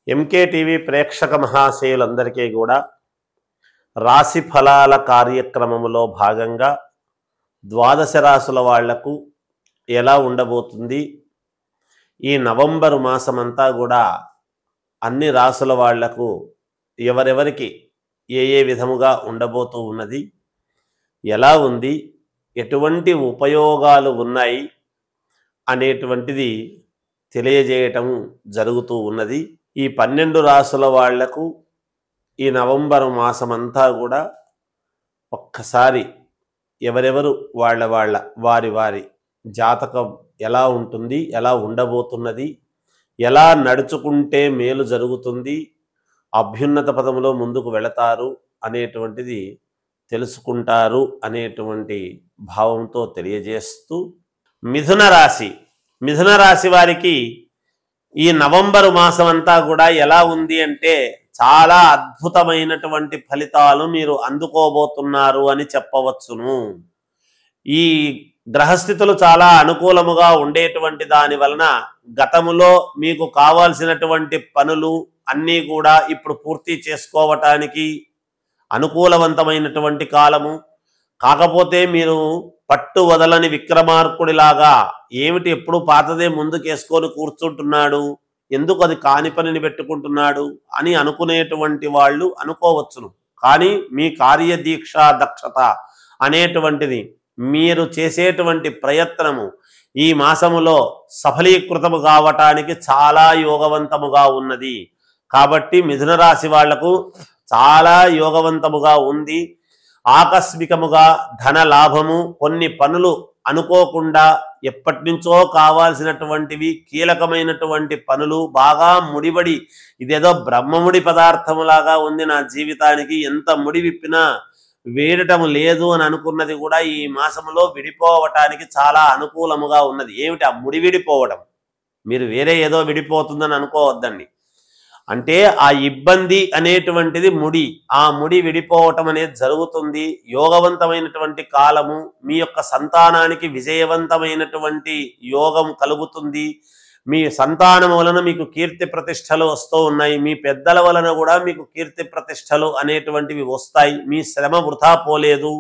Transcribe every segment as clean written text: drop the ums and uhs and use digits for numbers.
MK TV ప్రేక్షక మహాశయులందరికీ కూడా రాశి ఫలాల కార్యక్రమములో భాగంగా ద్వాదశ రాశుల వాళ్లకు ఎలా ఉండబోతుంది, ఈ నవంబర్ మాసమంతా కూడా అన్ని రాశుల వాళ్లకు ఎవరెవరికి ఏ విధముగా ఉండబోతూ ఉన్నది, ఎలా ఉంది, ఎటువంటి ఉపయోగాలు ఉన్నాయి అనేటువంటిది తెలియజేయటం జరుగుతూ ఉన్నది. ఈ 12 రాశుల వాళ్లకు ఈ నవంబర్ మాసమంతా కూడా ఒక్కసారి ఎవరెవరు వారి జాతకం ఎలా ఉంటుంది, ఎలా ఉండబోతున్నది, ఎలా నడుచుకుంటే మేలు జరుగుతుంది, అభ్యున్నత పదములో ముందుకు వెళతారు అనేటువంటిది తెలుసుకుంటారు అనేటువంటి భావంతో తెలియజేస్తూ, మిథున రాశి వారికి ఈ నవంబరు మాసం అంతా కూడా ఎలా ఉంది అంటే చాలా అద్భుతమైనటువంటి ఫలితాలు మీరు అందుకోబోతున్నారు అని చెప్పవచ్చును. ఈ గ్రహస్థితులు చాలా అనుకూలముగా ఉండేటువంటి దాని వలన గతములో మీకు కావాల్సినటువంటి పనులు అన్నీ కూడా ఇప్పుడు పూర్తి చేసుకోవటానికి అనుకూలవంతమైనటువంటి కాలము. కాకపోతే మీరు పట్టు వదలని విక్రమార్కుడిలాగా ఏమిటి ఎప్పుడు పాతదే ముందుకేసుకొని కూర్చుంటున్నాడు, ఎందుకు అది కాని పనిని పెట్టుకుంటున్నాడు అని అనుకునేటువంటి వాళ్ళు అనుకోవచ్చును. కానీ మీ కార్యదీక్ష దక్షత అనేటువంటిది, మీరు చేసేటువంటి ప్రయత్నము ఈ మాసములో సఫలీకృతము కావటానికి చాలా యోగవంతముగా ఉన్నది. కాబట్టి మిథున రాశి వాళ్లకు చాలా యోగవంతముగా ఉంది. ఆకస్మికముగా ధన లాభము, కొన్ని పనులు అనుకోకుండా ఎప్పటి నుంచో కావాల్సినటువంటివి కీలకమైనటువంటి పనులు బాగా ముడిబడి, ఇదేదో బ్రహ్మముడి పదార్థములాగా ఉంది నా జీవితానికి, ఎంత ముడి విప్పినా వేడటము లేదు అని అనుకున్నది కూడా ఈ మాసములో విడిపోవటానికి చాలా అనుకూలముగా ఉన్నది. ఏమిటి ఆ ముడి విడిపోవడం? మీరు వేరే ఏదో విడిపోతుందని అనుకోవద్దండి. అంటే ఆ ఇబ్బంది అనేటువంటిది ముడి, ఆ ముడి విడిపోవటం అనేది జరుగుతుంది. యోగవంతమైనటువంటి కాలము, మీ యొక్క సంతానానికి విజయవంతమైనటువంటి యోగం కలుగుతుంది. మీ సంతానం వలన మీకు కీర్తి ప్రతిష్టలు వస్తూ ఉన్నాయి. మీ పెద్దల వలన కూడా మీకు కీర్తి ప్రతిష్టలు అనేటువంటివి వస్తాయి. మీ శ్రమ వృధా పోలేదు.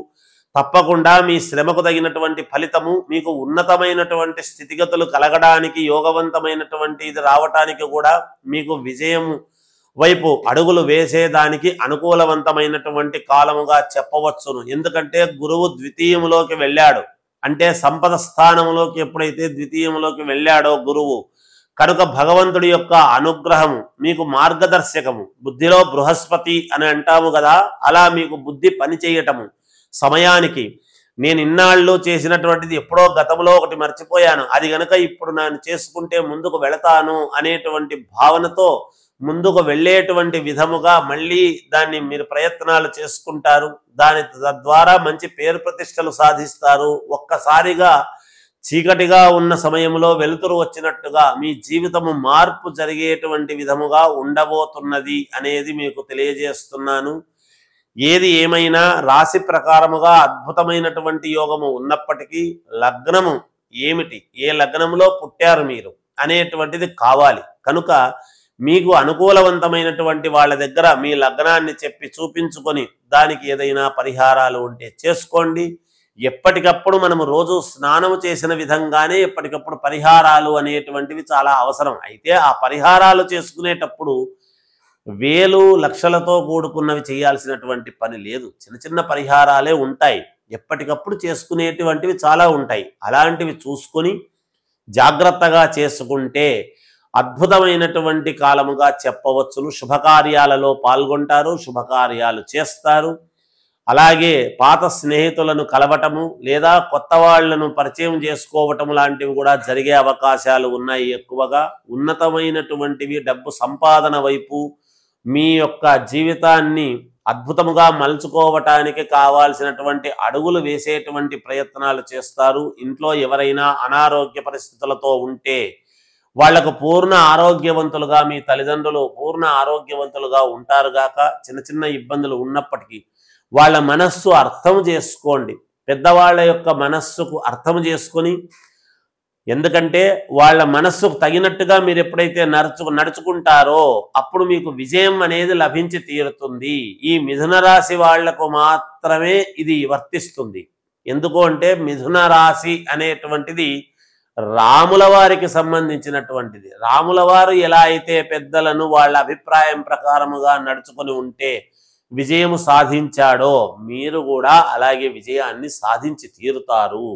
తప్పకుండా మీ శ్రమకు తగినటువంటి ఫలితము, మీకు ఉన్నతమైనటువంటి స్థితిగతులు కలగడానికి, యోగవంతమైనటువంటి ఇది రావటానికి కూడా మీకు విజయం వైపు అడుగులు వేసేదానికి అనుకూలవంతమైనటువంటి కాలముగా చెప్పవచ్చును. ఎందుకంటే గురువు ద్వితీయములోకి వెళ్ళాడు, అంటే సంపద స్థానములోకి ఎప్పుడైతే ద్వితీయములోకి వెళ్ళాడో గురువు, కనుక భగవంతుడి యొక్క అనుగ్రహము మీకు మార్గదర్శకము. బుద్ధిలో బృహస్పతి అని అంటాము కదా, అలా మీకు బుద్ధి పనిచేయటము సమయానికి. నేను ఇన్నాళ్ళు చేసినటువంటిది ఎప్పుడో గతంలో ఒకటి మర్చిపోయాను, అది గనక ఇప్పుడు నేను చేసుకుంటే ముందుకు వెళతాను అనేటువంటి భావనతో ముందుకు వెళ్ళేటువంటి విధముగా మళ్ళీ దాన్ని మీరు ప్రయత్నాలు చేసుకుంటారు. దాని ద్వారా మంచి పేరు ప్రతిష్టలు సాధిస్తారు. ఒక్కసారిగా చీకటిగా ఉన్న సమయంలో వెలుతురు వచ్చినట్టుగా మీ జీవితము మార్పు జరిగేటువంటి విధముగా ఉండబోతున్నది అనేది మీకు తెలియజేస్తున్నాను. ఏది ఏమైనా రాశి ప్రకారముగా అద్భుతమైనటువంటి యోగము ఉన్నప్పటికీ లగ్నము ఏమిటి, ఏ లగ్నములో పుట్టారు మీరు అనేటువంటిది కావాలి. కనుక మీకు అనుకూలవంతమైనటువంటి వాళ్ళ దగ్గర మీ లగ్నాన్ని చెప్పి చూపించుకొని దానికి ఏదైనా పరిహారాలు ఉంటే చేసుకోండి. ఎప్పటికప్పుడు మనము రోజు స్నానము చేసిన విధంగానే ఎప్పటికప్పుడు పరిహారాలు అనేటువంటివి చాలా అవసరం. అయితే ఆ పరిహారాలు చేసుకునేటప్పుడు వేలు లక్షలతో కూడుకున్నవి చేయాల్సినటువంటి పని లేదు. చిన్న చిన్న పరిహారాలే ఉంటాయి, ఎప్పటికప్పుడు చేసుకునేటువంటివి చాలా ఉంటాయి. అలాంటివి చూసుకొని జాగ్రత్తగా చేసుకుంటే అద్భుతమైనటువంటి కాలముగా చెప్పవచ్చును. శుభకార్యాలలో పాల్గొంటారు, శుభకార్యాలు చేస్తారు. అలాగే పాత స్నేహితులను కలవటము లేదా కొత్త వాళ్లను పరిచయం చేసుకోవటం లాంటివి కూడా జరిగే అవకాశాలు ఉన్నాయి ఎక్కువగా. ఉన్నతమైనటువంటివి డబ్బు సంపాదన వైపు మీ యొక్క జీవితాన్ని అద్భుతముగా మలుచుకోవటానికి కావాల్సినటువంటి అడుగులు వేసేటువంటి ప్రయత్నాలు చేస్తారు. ఇంట్లో ఎవరైనా అనారోగ్య పరిస్థితులతో ఉంటే వాళ్లకు పూర్ణ ఆరోగ్యవంతులుగా, మీ తల్లిదండ్రులు పూర్ణ ఆరోగ్యవంతులుగా ఉంటారు గాక. చిన్న చిన్న ఇబ్బందులు ఉన్నప్పటికీ వాళ్ళ మనస్సు అర్థం చేసుకోండి. పెద్దవాళ్ళ యొక్క మనస్సుకు అర్థం చేసుకొని ఎందుకంటే వాళ్ళ మనస్సుకు తగినట్టుగా మీరు ఎప్పుడైతే నడుచుకుంటారో అప్పుడు మీకు విజయం అనేది లభించి తీరుతుంది. ఈ మిథున రాశి వాళ్లకు మాత్రమే ఇది వర్తిస్తుంది. ఎందుకు అంటే మిథున రాశి అనేటువంటిది రాముల వారికి సంబంధించినటువంటిది. రాముల వారు ఎలా అయితే పెద్దలను వాళ్ళ అభిప్రాయం ప్రకారముగా నడుచుకొని ఉంటే విజయము సాధించాడో మీరు కూడా అలాగే విజయాన్ని సాధించి తీరుతారు.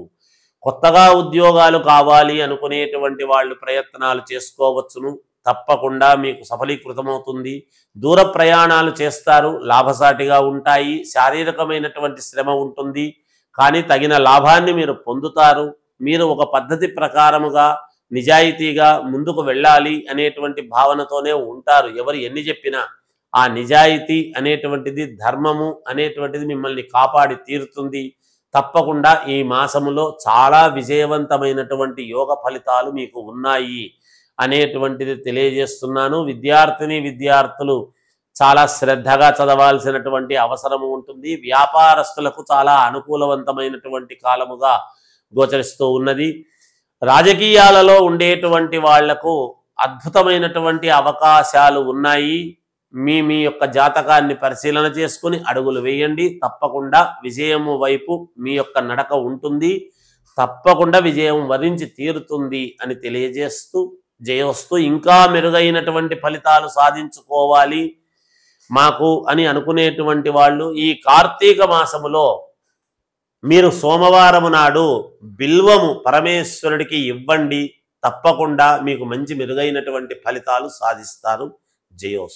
కొత్తగా ఉద్యోగాలు కావాలి అనుకునేటువంటి వాళ్ళు ప్రయత్నాలు చేసుకోవచ్చును, తప్పకుండా మీకు సఫలీకృతమవుతుంది. దూర ప్రయాణాలు చేస్తారు, లాభసాటిగా ఉంటాయి. శారీరకమైనటువంటి శ్రమ ఉంటుంది, కానీ తగిన లాభాన్ని మీరు పొందుతారు. మీరు ఒక పద్ధతి ప్రకారముగా నిజాయితీగా ముందుకు వెళ్ళాలి అనేటువంటి భావనతోనే ఉంటారు. ఎవరు ఎన్ని చెప్పినా ఆ నిజాయితీ అనేటువంటిది, ధర్మము అనేటువంటిది మిమ్మల్ని కాపాడి తీరుతుంది. తప్పకుండా ఈ మాసములో చాలా విజయవంతమైనటువంటి యోగ ఫలితాలు మీకు ఉన్నాయి అనేటువంటిది తెలియజేస్తున్నాను. విద్యార్థులు చాలా శ్రద్ధగా చదవాల్సినటువంటి అవసరం ఉంటుంది. వ్యాపారస్తులకు చాలా అనుకూలవంతమైనటువంటి కాలముగా గోచరిస్తూ ఉన్నది. రాజకీయాలలో ఉండేటువంటి వాళ్లకు అద్భుతమైనటువంటి అవకాశాలు ఉన్నాయి. మీ యొక్క జాతకాన్ని పరిశీలన చేసుకుని అడుగులు వేయండి. తప్పకుండా విజయము వైపు మీ యొక్క నడక ఉంటుంది. తప్పకుండా విజయం వరించి తీరుతుంది అని తెలియజేస్తూ జయోస్తూ ఇంకా మెరుగైనటువంటి ఫలితాలు సాధించుకోవాలి మాకు అని అనుకునేటువంటి వాళ్ళు ఈ కార్తీక మాసములో మీరు సోమవారము నాడు బిల్వము పరమేశ్వరుడికి ఇవ్వండి. తప్పకుండా మీకు మంచి మెరుగైనటువంటి ఫలితాలు సాధిస్తారు. జయోస్తు.